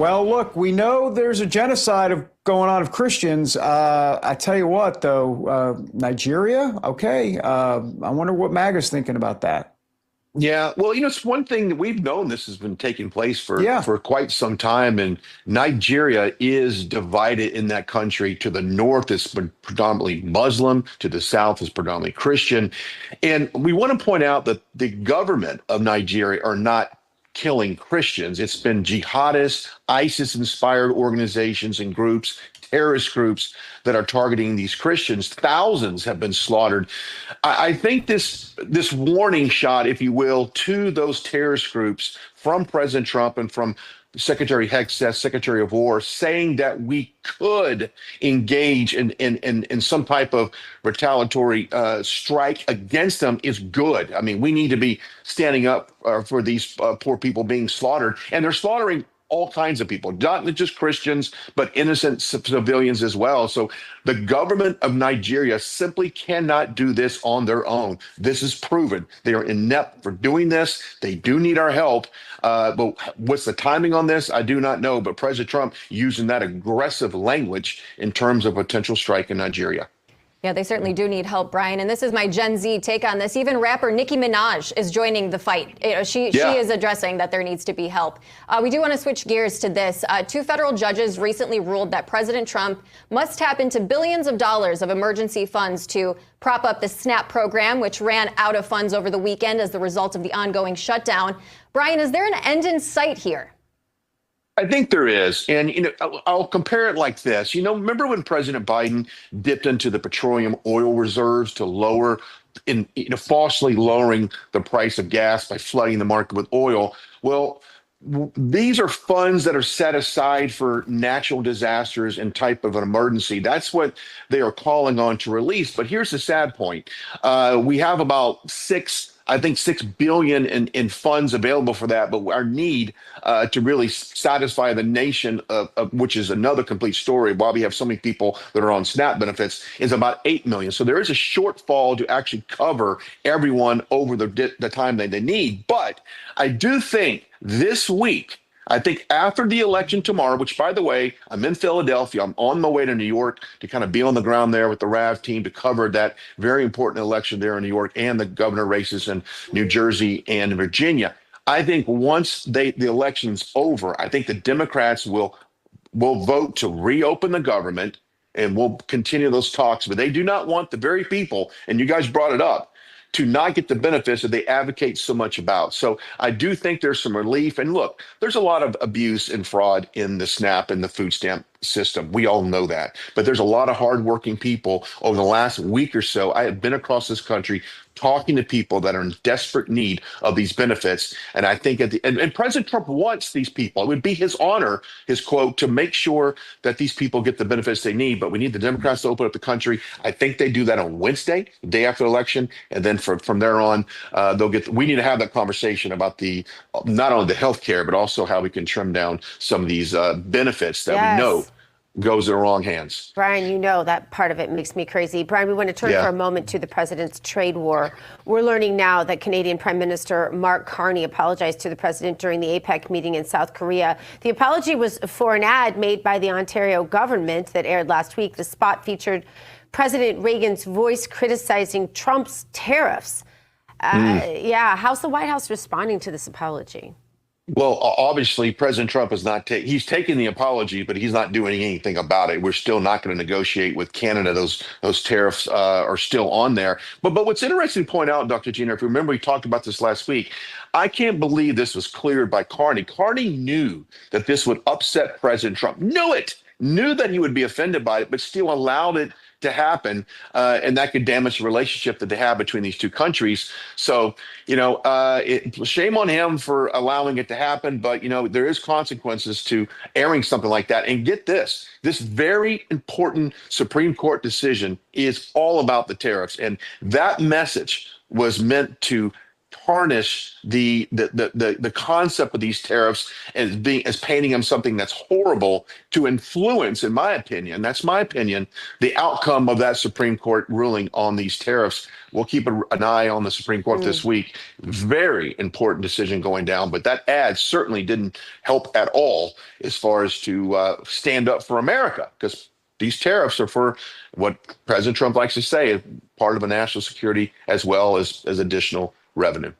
Well, look, we know there's a genocide going on of Christians. I tell you what, though, Nigeria, okay. I wonder what MAGA's thinking about that. Yeah, well, it's one thing that we've known this has been taking place for Yeah. for quite some time, and Nigeria is divided in that country. To the north is predominantly Muslim, to the south is predominantly Christian, and we want to point out that the government of Nigeria are not killing Christians. It's been jihadist, ISIS-inspired organizations and groups, terrorist groups that are targeting these Christians. Thousands have been slaughtered. I think this warning shot, if you will, to those terrorist groups from President Trump and from Secretary Hegseth, Secretary of War, saying that we could engage in some type of retaliatory strike against them is good. I mean, we need to be standing up for these poor people being slaughtered, and they're slaughtering all kinds of people, not just Christians, but innocent civilians as well. So the government of Nigeria simply cannot do this on their own. This is proven. They are inept for doing this. They do need our help. But what's the timing on this? I do not know. But President Trump using that aggressive language in terms of potential strike in Nigeria. Yeah, they certainly do need help, Brian. And this is my Gen Z take on this. Even rapper Nicki Minaj is joining the fight. She is addressing that there needs to be help. We do want to switch gears to this. Two federal judges recently ruled that President Trump must tap into billions of dollars of emergency funds to prop up the SNAP program, which ran out of funds over the weekend as the result of the ongoing shutdown. Brian, is there an end in sight here? I think there is. And, I'll compare it like this. Remember when President Biden dipped into the petroleum oil reserves to lower, falsely lowering the price of gas by flooding the market with oil? Well, these are funds that are set aside for natural disasters and type of an emergency. That's what they are calling on to release. But here's the sad point. We have about $6 billion in funds available for that, but our need to really satisfy the nation, which is another complete story, why we have so many people that are on SNAP benefits, is about 8 million. So there is a shortfall to actually cover everyone over the time that they need. But I do think this week, I think after the election tomorrow, which, by the way, I'm in Philadelphia. I'm on my way to New York to kind of be on the ground there with the RAV team to cover that very important election there in New York and the governor races in New Jersey and Virginia. I think once the election's over, I think the Democrats will vote to reopen the government and we'll continue those talks. But they do not want the very people, and you guys brought it up, to not get the benefits that they advocate so much about. So I do think there's some relief. And look, there's a lot of abuse and fraud in the SNAP and the food stamp system. We all know that. But there's a lot of hardworking people over the last week or so. I have been across this country talking to people that are in desperate need of these benefits. And I think and President Trump wants these people. It would be his honor, his quote, to make sure that these people get the benefits they need. But we need the Democrats to open up the country. I think they do that on Wednesday, the day after the election. And then from there on, we need to have that conversation about not only the health care, but also how we can trim down some of these benefits that we know goes in the wrong hands. Brian, that part of it makes me crazy. Brian, we want to turn for a moment to the president's trade war. We're learning now that Canadian Prime Minister Mark Carney apologized to the president during the APEC meeting in South Korea. The apology was for an ad made by the Ontario government that aired last week. The spot featured President Reagan's voice criticizing Trump's tariffs. How's the White House responding to this apology? Well, obviously, President Trump is not he's taking the apology, but he's not doing anything about it. We're still not going to negotiate with Canada. Those tariffs are still on there. But what's interesting to point out, Dr. Gina, if you remember, we talked about this last week. I can't believe this was cleared by Carney. Carney knew that this would upset President Trump. Knew that he would be offended by it, but still allowed it to happen, and that could damage the relationship that they have between these two countries. So, shame on him for allowing it to happen, but, there is consequences to airing something like that. And get this very important Supreme Court decision is all about the tariffs. And that message was meant to tarnish the concept of these tariffs as painting them something that's horrible to influence, in my opinion, that's my opinion, the outcome of that Supreme Court ruling on these tariffs. We'll keep an eye on the Supreme Court this week. Very important decision going down, but that ad certainly didn't help at all as far as to stand up for America, because these tariffs are for what President Trump likes to say, part of a national security as well as additional revenue.